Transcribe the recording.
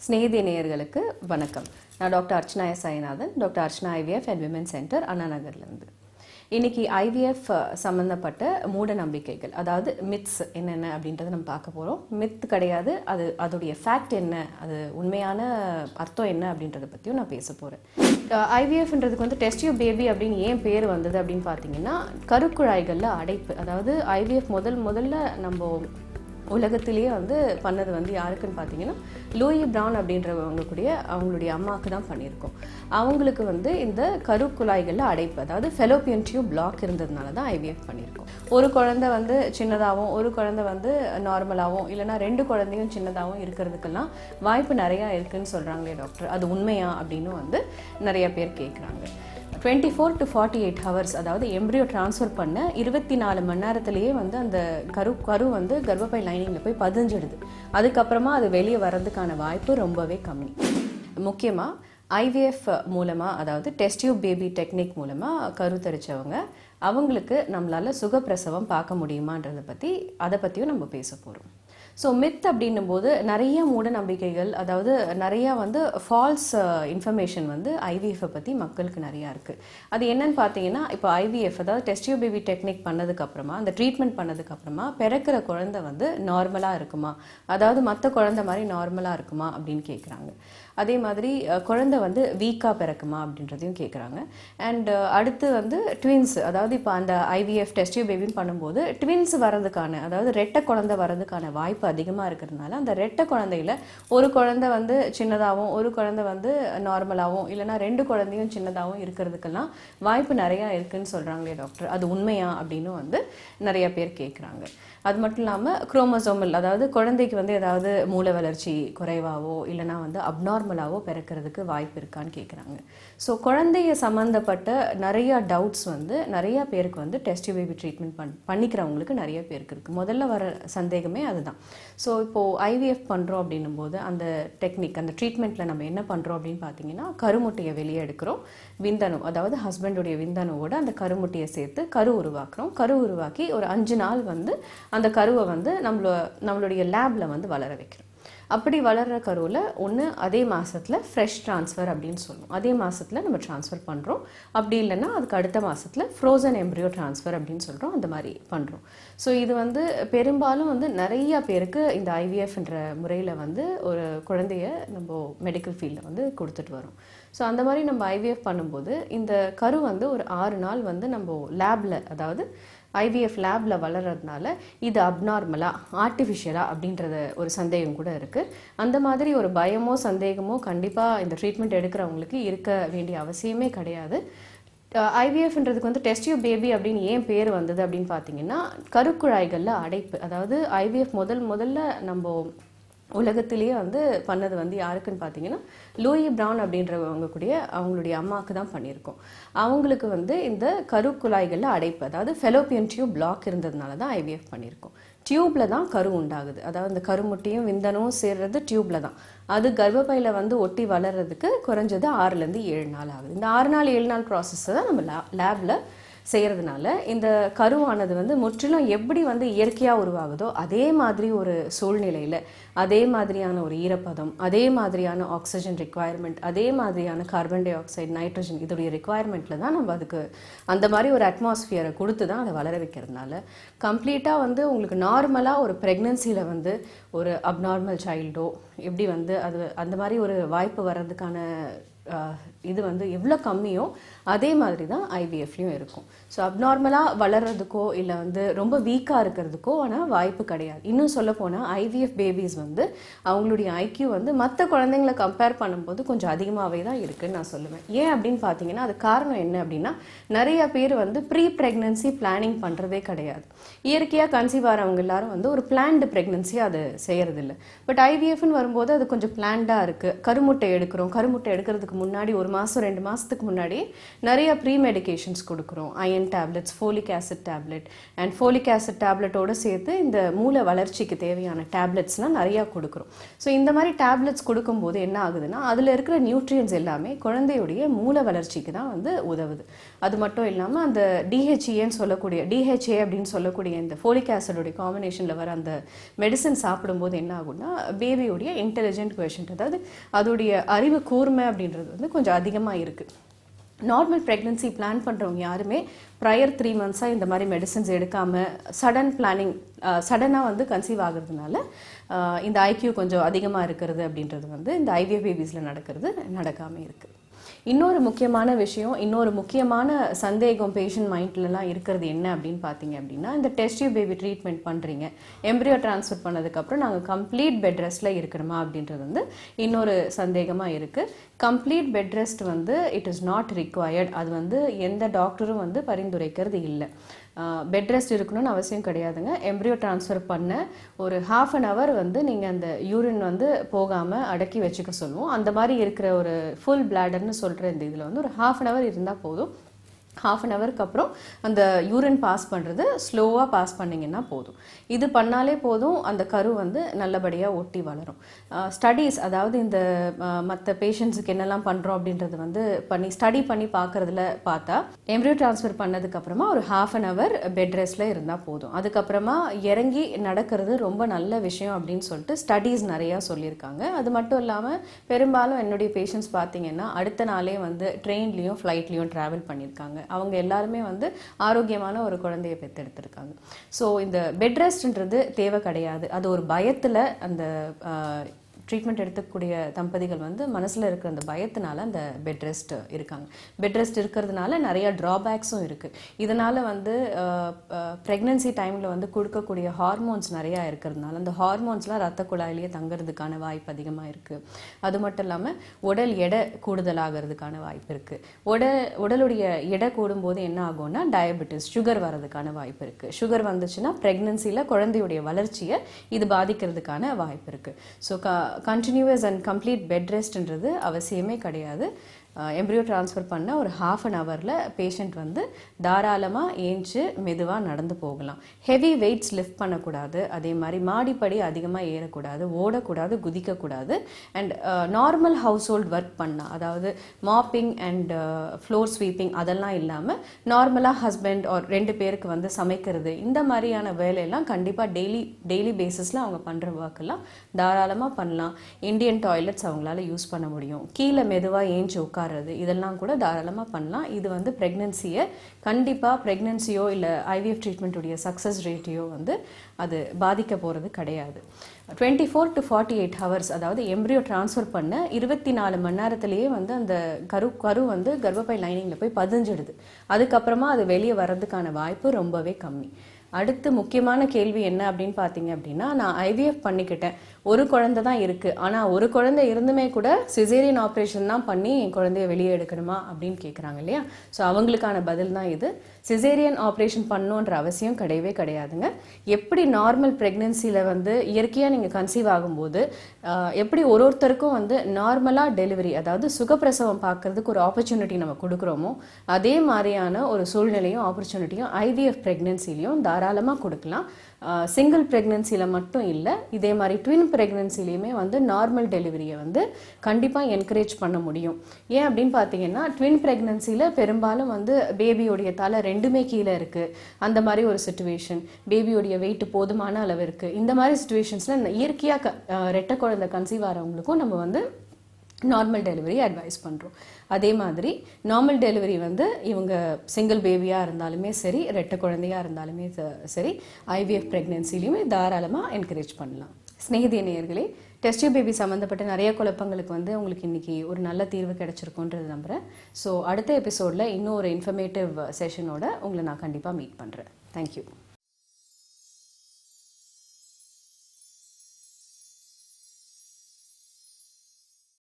ஸ்நேகிதிய நேயர்களுக்கு வணக்கம். நான் doctor Archana Aiyanathan, doctor Archana IVF and women centre, அண்ணா நகர்லேருந்து. இன்னைக்கு IVF சம்மந்தப்பட்ட மூட நம்பிக்கைகள், அதாவது மித்ஸ் என்னென்ன அப்படின்றத நம்ம பார்க்க போகிறோம். மித் கிடையாது, அதோடைய ஃபேக்ட் என்ன, அது உண்மையான அர்த்தம் என்ன அப்படின்றத பற்றியும் நான் பேச போகிறேன். IVFன்றதுக்கு வந்து டெஸ்ட் டியூப் பேபி அப்படின்னு ஏன் பேர் வந்தது அப்படின்னு பார்த்தீங்கன்னா, கருக்குழாய்களில் அடைப்பு. அதாவது IVF முதல்ல நம்ம உலகத்திலேயே வந்து பண்ணது வந்து யாருக்குன்னு பார்த்தீங்கன்னா, லூயி ப்ரவுன் அவங்களுடைய அம்மாவுக்கு தான் பண்ணியிருக்கோம். அவங்களுக்கு வந்து இந்த கருக்குழாய்களில் அடைப்பு, அதாவது ஃபெலோப்பியன் டியூப் பிளாக் இருந்ததுனால தான் IVF பண்ணியிருக்கோம். ஒரு குழந்தை வந்து சின்னதாகவும், ஒரு குழந்தை வந்து நார்மலாகவும், இல்லைனா ரெண்டு குழந்தையும் சின்னதாகவும் இருக்கிறதுக்கெல்லாம் வாய்ப்பு நிறையா இருக்குதுன்னு சொல்கிறாங்களே டாக்டர், அது உண்மையா அப்படின்னு வந்து நிறைய பேர் கேட்குறாங்க. 24 to 48 hours, அதாவது எம்ப்ரியோ ட்ரான்ஸ்ஃபர் பண்ண 24 மணி நேரத்திலேயே வந்து அந்த கரு வந்து கர்ப்பப்பை லைனிங்கில் போய் பதிஞ்சிடுது. அதுக்கப்புறமா அது வெளியே வர்றதுக்கான வாய்ப்பு ரொம்பவே கம்மி. முக்கியமாக IVF மூலமாக, அதாவது டெஸ்ட் டியூப் பேபி டெக்னிக் மூலமாக கருத்தரித்தவங்க, அவங்களுக்கு நம்மளால் சுகப்பிரசவம் பார்க்க முடியுமான்றதை அதை பற்றியும் நம்ம பேச போகிறோம். ஸோ மித் அப்படின்னும் போது நிறைய மூட நம்பிக்கைகள், அதாவது நிறையா வந்து ஃபால்ஸ் இன்ஃபர்மேஷன் வந்து IVF-ஐ பற்றி மக்களுக்கு நிறையா இருக்குது. அது என்னன்னு பார்த்தீங்கன்னா, இப்போ IVF, அதாவது டெஸ்ட் டியூப் பேபி டெக்னிக் பண்ணதுக்கப்புறமா, அந்த ட்ரீட்மெண்ட் பண்ணதுக்கப்புறமா பிறக்கிற குழந்தை வந்து நார்மலாக இருக்குமா, அதாவது மற்ற குழந்தை மாதிரி நார்மலாக இருக்குமா அப்படின்னு கேட்குறாங்க. அதே மாதிரி குழந்தை வந்து வீக்காக பிறக்குமா அப்படின்றதையும் கேட்குறாங்க. அண்ட் அடுத்து வந்து ட்வின்ஸ், அதாவது இப்போ அந்த IVF டெஸ்ட் டியூப் பேபின்னு பண்ணும்போது ட்வின்ஸ் வர்றதுக்கான, அதாவது ரெட்டை குழந்தை வர்றதுக்கான வாய்ப்பு அதிகமாக இருக்கிறதுனால, அந்த ரெட்டை குழந்தையில ஒரு குழந்தை வந்து சின்னதாகவும், ஒரு குழந்தை வந்து நார்மலாகவும், இல்லைனா ரெண்டு குழந்தையும் சின்னதாகவும் இருக்கிறதுக்கெல்லாம் வாய்ப்பு நிறையா இருக்குதுன்னு சொல்கிறாங்களே டாக்டர், அது உண்மையா அப்படின்னு வந்து நிறைய பேர் கேட்குறாங்க. அது மட்டும் இல்லாமல் குரோமோசோமல், அதாவது குழந்தைக்கு வந்து ஏதாவது மூளை வளர்ச்சி குறைவாகவோ இல்லைனா வந்து அப்நார்மலாகவோ பிறக்கிறதுக்கு வாய்ப்பு இருக்கான்னு கேட்குறாங்க. ஸோ குழந்தைய சம்மந்தப்பட்ட நிறையா டவுட்ஸ் வந்து நிறையா பேருக்கு வந்து டெஸ்ட் டியூப் பேபி ட்ரீட்மெண்ட் பண்ணிக்கிறவங்களுக்கு நிறைய பேருக்கு இருக்குது. முதல்ல வர சந்தேகமே அதுதான். ஸோ இப்போது IVF பண்ணுறோம் அப்படின்னும் போது அந்த டெக்னிக், அந்த ட்ரீட்மெண்ட்டில் நம்ம என்ன பண்ணுறோம் அப்படின்னு பார்த்தீங்கன்னா, கருமுட்டையை வெளியே எடுக்கிறோம். விந்தணு, அதாவது ஹஸ்பண்டுடைய விந்தணுவோட அந்த கருமுட்டையை சேர்த்து கரு உருவாக்குறோம். கரு உருவாக்கி ஒரு 5 நாள் வந்து அந்த கருவை வந்து நம்மளுடைய லேபில் வந்து வளர வைக்கிறோம். அப்படி வளர்கிற கருவில் ஒன்று அதே மாதத்தில் ஃப்ரெஷ் ட்ரான்ஸ்ஃபர் அப்படின்னு சொல்லுவோம். அதே மாதத்தில் நம்ம ட்ரான்ஸ்ஃபர் பண்ணுறோம். அப்படி இல்லைன்னா அதுக்கு அடுத்த மாதத்தில் ஃப்ரோசன் எம்ப்ரியோ ட்ரான்ஸ்ஃபர் அப்படின்னு சொல்கிறோம். அந்த மாதிரி பண்ணுறோம். ஸோ இது வந்து பெரும்பாலும் வந்து நிறையா பேருக்கு இந்த IVFன்ற முறையில் வந்து ஒரு குழந்தைய நம்ம மெடிக்கல் ஃபீல்டில் வந்து கொடுத்துட்டு வரோம். ஸோ அந்த மாதிரி நம்ம IVF பண்ணும்போது இந்த கரு வந்து ஒரு 6 நாள் வந்து நம்ம லேபில், அதாவது IVF லேபில் வளர்கிறதுனால இது அப்நார்மலா, ஆர்டிஃபிஷியலா அப்படின்றத ஒரு சந்தேகம் கூட இருக்குது. அந்த மாதிரி ஒரு பயமோ சந்தேகமோ கண்டிப்பாக இந்த ட்ரீட்மெண்ட் எடுக்கிறவங்களுக்கு இருக்க வேண்டிய அவசியமே கிடையாது. IVFன்றதுக்கு வந்து டெஸ்ட் டியூப் பேபி அப்படின்னு ஏன் பேர் வந்தது அப்படின்னு பார்த்தீங்கன்னா, கருக்குழாய்களில் அடைப்பு. அதாவது IVF முதல்ல நம்ம உலகத்திலேயே வந்து பண்ணது வந்து யாருக்குன்னு பார்த்தீங்கன்னா, லூயி ப்ரவுன் அவங்களுடைய அம்மாவுக்கு தான் பண்ணியிருக்கோம். அவங்களுக்கு வந்து இந்த கருக்குழாய்களில் அடைப்பு, அதாவது ஃபெலோப்பியன் டியூப் பிளாக் இருந்ததுனால தான் IVF பண்ணியிருக்கோம். டியூப்பில் தான் கரு உண்டாகுது, அதாவது இந்த கருமுட்டையும் விந்தனும் சேர்றது டியூப்பில் தான். அது கர்ப்பப்பையில் வந்து ஒட்டி வளர்கிறதுக்கு குறைஞ்சது 6லேருந்து 7 நாள் ஆகுது. இந்த 6 நாள் 7 நாள் ப்ராசஸை தான் நம்ம லேபில் செய்கிறதுனால இந்த கருவானது வந்து முற்றிலும் எப்படி வந்து இயற்கையாக உருவாகுதோ அதே மாதிரி ஒரு சூழ்நிலையில், அதே மாதிரியான ஒரு ஈரப்பதம், அதே மாதிரியான ஆக்சிஜன் ரிக்குவயர்மெண்ட், அதே மாதிரியான கார்பன் டை ஆக்சைடு, நைட்ரஜன், இதோடைய ரிக்குவயர்மெண்ட்டில் தான் நம்ம அதுக்கு அந்த மாதிரி ஒரு அட்மாஸ்ஃபியரை கொடுத்து தான் அதை வளர வைக்கிறதுனால கம்ப்ளீட்டாக வந்து உங்களுக்கு நார்மலாக ஒரு ப்ரெக்னன்சியில் வந்து ஒரு அப்நார்மல் சைல்டோ எப்படி வந்து அது அந்த மாதிரி ஒரு வாய்ப்பு வர்றதுக்கான இது வந்து எவ்வளோ கம்மியோ அதே மாதிரி தான் IVFலையும் இருக்கும். ஸோ அப்நார்மலாக வளர்கிறதுக்கோ இல்லை வந்து ரொம்ப வீக்காக இருக்கிறதுக்கோ ஆனால் வாய்ப்பு கிடையாது. இன்னும் சொல்லப்போனால் IVF பேபிஸ் வந்து அவங்களுடைய IQ வந்து மற்ற குழந்தைங்களை கம்பேர் பண்ணும்போது கொஞ்சம் அதிகமாகவே தான் இருக்குதுன்னு நான் சொல்லுவேன். ஏன் அப்படின்னு பார்த்தீங்கன்னா, அது காரணம் என்ன அப்படின்னா, நிறைய பேர் வந்து ப்ரீ ப்ரெக்னன்சி பிளானிங் பண்ணுறதே கிடையாது. இயற்கையாக கன்சீவ் ஆகிறவங்க எல்லாரும் வந்து ஒரு பிளான்டு ப்ரெக்னன்சி அது செய்கிறதில்ல. பட் IVFன்னு வரும்போது அது கொஞ்சம் பிளான்டாக இருக்குது. கருமுட்டை எடுக்கிறதுக்கு முன்னாடி 1 மாதம் 2 மாதத்துக்கு முன்னாடி நிறைய ப்ரீ மெடிகேஷன்ஸ் கொடுக்குறோம். Iron tablets, folic acid tablet and folic acid டேப்லெட்டோடு சேர்த்து இந்த மூளை வளர்ச்சிக்கு தேவையான டேப்லெட்ஸ்லாம் நிறையா கொடுக்குறோம். ஸோ இந்த மாதிரி டேப்லெட்ஸ் கொடுக்கும்போது என்ன ஆகுதுன்னா அதில் இருக்கிற நியூட்ரியன்ஸ் எல்லாமே குழந்தையுடைய மூளை வளர்ச்சிக்கு தான் வந்து உதவுது. அது மட்டும் இல்லாமல் அந்த டிஹெச்ஏன்னு சொல்லக்கூடிய டிஹெச்ஏ அப்படின்னு சொல்லக்கூடிய இந்த ஃபோலிக் ஆசிடோடைய காம்பினேஷனில் வர அந்த மெடிசன் சாப்பிடும்போது என்ன ஆகும்னா பேபியோடைய இன்டெலிஜென்ட் கொஷின், அதாவது அதோடைய அறிவு கூர்மை அப்படின்றது வந்து கொஞ்சம் அதிகமாக இருக்குது. நார்மல் ப்ரெக்னன்சி பிளான் பண்ணுறவங்க யாருமே ப்ரையர் 3 மந்த்ஸாக இந்த மாதிரி மெடிசன்ஸ் எடுக்காமல் சடன் பிளானிங் சடனாக வந்து கன்சீவ் ஆகுறதுனால இந்த ஐக்யூ கொஞ்சம் அதிகமாக இருக்கிறது அப்படின்றது வந்து இந்த ஐவிஎஃப் பேபிஸில் நடக்காமல் இருக்குது. இன்னொரு முக்கியமான விஷயம், இன்னொரு முக்கியமான சந்தேகம் பேஷண்ட் மைண்ட்லலாம் இருக்கிறது என்ன அப்படின்னு பார்த்தீங்க அப்படின்னா, இந்த டெஸ்ட் டியூப் பேபி ட்ரீட்மெண்ட் பண்ணுறீங்க, எம்ப்ரியோ ட்ரான்ஸ்ஃபர் பண்ணதுக்கப்புறம் நாங்கள் கம்ப்ளீட் பெட் ரெஸ்ட்டில் இருக்கணுமா அப்படின்றது வந்து இன்னொரு சந்தேகமாக இருக்குது. கம்ப்ளீட் பெட் ரெஸ்ட் வந்து இட் இஸ் நாட் ரிக்வயர்ட். அது வந்து எந்த டாக்டரும் வந்து பரிந்துரைக்கிறது இல்லை. பெட் ரெஸ்ட் இருக்கணும்னு அவசியம் கிடையாதுங்க. எம்ப்ரியோ ட்ரான்ஸ்ஃபர் பண்ண ஒரு 1/2 an hour வந்து நீங்கள் அந்த யூரின் வந்து போகாமல் அடக்கி வச்சுக்க சொல்லுவோம். அந்த மாதிரி இருக்கிற ஒரு ஃபுல் பிளாடர்னு சொல்கிற இந்த இதில் வந்து ஒரு 1/2 an hour இருந்தால் போதும். 1/2 an hourக்கு அப்புறம் அந்த யூரின் பாஸ் பண்ணுறது ஸ்லோவாக பாஸ் பண்ணிங்கன்னா போதும். இது பண்ணாலே போதும், அந்த கரு வந்து நல்லபடியாக ஒட்டி வளரும். ஸ்டடீஸ், அதாவது இந்த மற்ற பேஷண்ட்ஸுக்கு என்னெல்லாம் பண்ணுறோம் அப்படின்றது வந்து ஸ்டடி பண்ணி பார்க்குறதுல பார்த்தா எம்ப்ரியோ ட்ரான்ஸ்ஃபர் பண்ணதுக்கப்புறமா ஒரு 1/2 an hour பெட் ரெஸ்ட்டில் இருந்தால் போதும். அதுக்கப்புறமா இறங்கி நடக்கிறது ரொம்ப நல்ல விஷயம் அப்படின்னு சொல்லிட்டு ஸ்டடீஸ் நிறையா சொல்லியிருக்காங்க. அது மட்டும் இல்லாமல் பெரும்பாலும் என்னுடைய பேஷண்ட்ஸ் பார்த்தீங்கன்னா அடுத்த நாளே வந்து ட்ரெயின்லேயும் ஃப்ளைட்லேயும் ட்ராவல் பண்ணியிருக்காங்க. அவங்க எல்லாருமே வந்து ஆரோக்கியமான ஒரு குழந்தையை பெற்றெடுத்திருக்காங்க. ஸோ இந்த பெட் ரெஸ்ட்ன்றது தேவை கிடையாது. அது ஒரு பயத்தில் அந்த ட்ரீட்மெண்ட் எடுத்துக்கூடிய தம்பதிகள் வந்து மனசில் இருக்கிற அந்த பயத்தினால அந்த பெட் ரெஸ்ட் இருக்காங்க. பெட் ரெஸ்ட் இருக்கிறதுனால நிறைய ட்ராபேக்ஸும் இருக்குது. இதனால் வந்து ப்ரெக்னன்சி டைமில் வந்து கொடுக்கக்கூடிய ஹார்மோன்ஸ் நிறையா இருக்கிறதுனால அந்த ஹார்மோன்ஸ்லாம் ரத்த குழாயிலேயே தங்கிறதுக்கான வாய்ப்பு அதிகமாக இருக்குது. அது மட்டும் இல்லாமல் உடல் எடை கூடுதலாகிறதுக்கான வாய்ப்பு இருக்குது. உடலுடைய எடை கூடும்போது என்ன ஆகும்னா டயபெட்டிஸ், சுகர் வர்றதுக்கான வாய்ப்பு இருக்குது. சுகர் வந்துச்சுன்னா ப்ரெக்னன்சியில் குழந்தையுடைய வளர்ச்சியை இது பாதிக்கிறதுக்கான வாய்ப்பு இருக்குது. So continuous and complete bed ரெஸ்ட்ன்றது அவசியமே கிடையாது. எம்ப்ரியோ ட்ரான்ஸ்ஃபர் பண்ண ஒரு 1/2 an hourல பேஷண்ட் வந்து தாராளமாக ஏஞ்சி மெதுவாக நடந்து போகலாம். ஹெவி வெயிட்ஸ் லிஃப்ட் பண்ணக்கூடாது. அதே மாதிரி மாடிப்படி அதிகமாக ஏறக்கூடாது, ஓடக்கூடாது, குதிக்கக்கூடாது. And normal household work பண்ணலாம், அதாவது மாப்பிங் அண்ட் ஃப்ளோர் ஸ்வீப்பிங் அதெல்லாம் இல்லாமல் நார்மலாக ஹஸ்பண்ட் ஒரு 2 பேருக்கு வந்து சமைக்கிறது, இந்த மாதிரியான வேலையெல்லாம் கண்டிப்பாக டெய்லி பேசிஸில் அவங்க பண்ணுற ஒர்க்கெல்லாம் தாராளமாக பண்ணலாம். இந்தியன் டாய்லெட்ஸ் அவங்களால யூஸ் பண்ண முடியும். கீழே மெதுவாக ஏஞ்சி உட்கார இதெல்லாம் கூட தாராளமாக பண்ணலாம். இது வந்து ப்ரெக்னன்சியை கண்டிப்பாக ப்ரெக்னன்சியோ இல்லை ஐவிஎஃப் ட்ரீட்மெண்ட்டுடைய சக்ஸஸ் ரேட்டையோ வந்து அது பாதிக்க போகிறது கிடையாது. 24 to 48 hours, அதாவது எம்ப்ரியோ ட்ரான்ஸ்ஃபர் பண்ண 24 மணி நேரத்திலேயே வந்து அந்த கரு வந்து கர்ப்பப்பை லைனிங்கில் போய் பதிஞ்சிடுது. அதுக்கப்புறமா அது வெளியே வர்றதுக்கான வாய்ப்பு ரொம்பவே கம்மி. அடுத்து முக்கியமான கேள்வி என்ன அப்படின்னு பார்த்தீங்க அப்படின்னா, நான் ஐவிஎஃப் பண்ணிக்கிட்டேன், ஒரு குழந்தை தான் இருக்குது, ஆனால் ஒரு குழந்தை இருந்துமே கூட சிசேரியன் ஆப்ரேஷன் தான் பண்ணி என் குழந்தைய வெளியே எடுக்கணுமா அப்படின்னு கேட்குறாங்க இல்லையா? ஸோ அவங்களுக்கான பதில் தான் இது. சிசேரியன் ஆப்ரேஷன் பண்ணணுன்ற அவசியம் கிடையவே கிடையாதுங்க. எப்படி நார்மல் ப்ரெக்னென்சியில் வந்து இயற்கையாக நீங்கள் கன்சீவ் ஆகும்போது எப்படி ஒருத்தருக்கும் வந்து நார்மலாக டெலிவரி, அதாவது சுகப்பிரசவம் பார்க்கறதுக்கு ஒரு ஆப்பர்ச்சுனிட்டி நம்ம கொடுக்குறோமோ அதே மாதிரியான ஒரு சூழ்நிலையும் ஆப்பர்ச்சுனிட்டியும் ஐவிஎஃப் ப்ரெக்னென்சிலையும் தாராளமாக கொடுக்கலாம். சிங்கிள் ப்ரெக்னென்சியில் மட்டும் இல்லை, இதே மாதிரி ட்வின் ப்ரெக்னென்சிலையுமே வந்து நார்மல் டெலிவரியை வந்து கண்டிப்பாக என்கரேஜ் பண்ண முடியும். ஏன் அப்படின்னு பார்த்தீங்கன்னா, ட்வின் ப்ரெக்னென்சியில் பெரும்பாலும் வந்து பேபியோடைய தலை 2மே கீழே இருக்குது, அந்த மாதிரி ஒரு சிச்சுவேஷன், பேபியோடைய வெயிட் போதுமான அளவு இருக்குது. இந்த மாதிரி சிச்சுவேஷன்ஸில் இயற்கையாக ரெட்டை குழந்தை கன்சீவ் ஆகிறவங்களுக்கும் நம்ம வந்து நார்மல் டெலிவரி அட்வைஸ் பண்ணுறோம். அதே மாதிரி நார்மல் டெலிவரி வந்து இவங்க சிங்கிள் பேபியாக இருந்தாலுமே சரி, ரெட்டை குழந்தையாக இருந்தாலுமே சரி, ஐவிஎஃப் ப்ரெக்னென்சிலையுமே தாராளமாக என்கரேஜ் பண்ணலாம். ஸ்நேகிதிய நேயர்களே, டெஸ்ட் டியூப் பேபி சம்மந்தப்பட்ட நிறைய குழப்பங்களுக்கு வந்து உங்களுக்கு இன்றைக்கி ஒரு நல்ல தீர்வு கிடைச்சிருக்குன்றது நம்புகிறேன். ஸோ அடுத்த எபிசோடில் இன்னும் ஒரு இன்ஃபர்மேட்டிவ் செஷனோட உங்களை நான் கண்டிப்பாக மீட் பண்ணுறேன். தேங்க்யூ.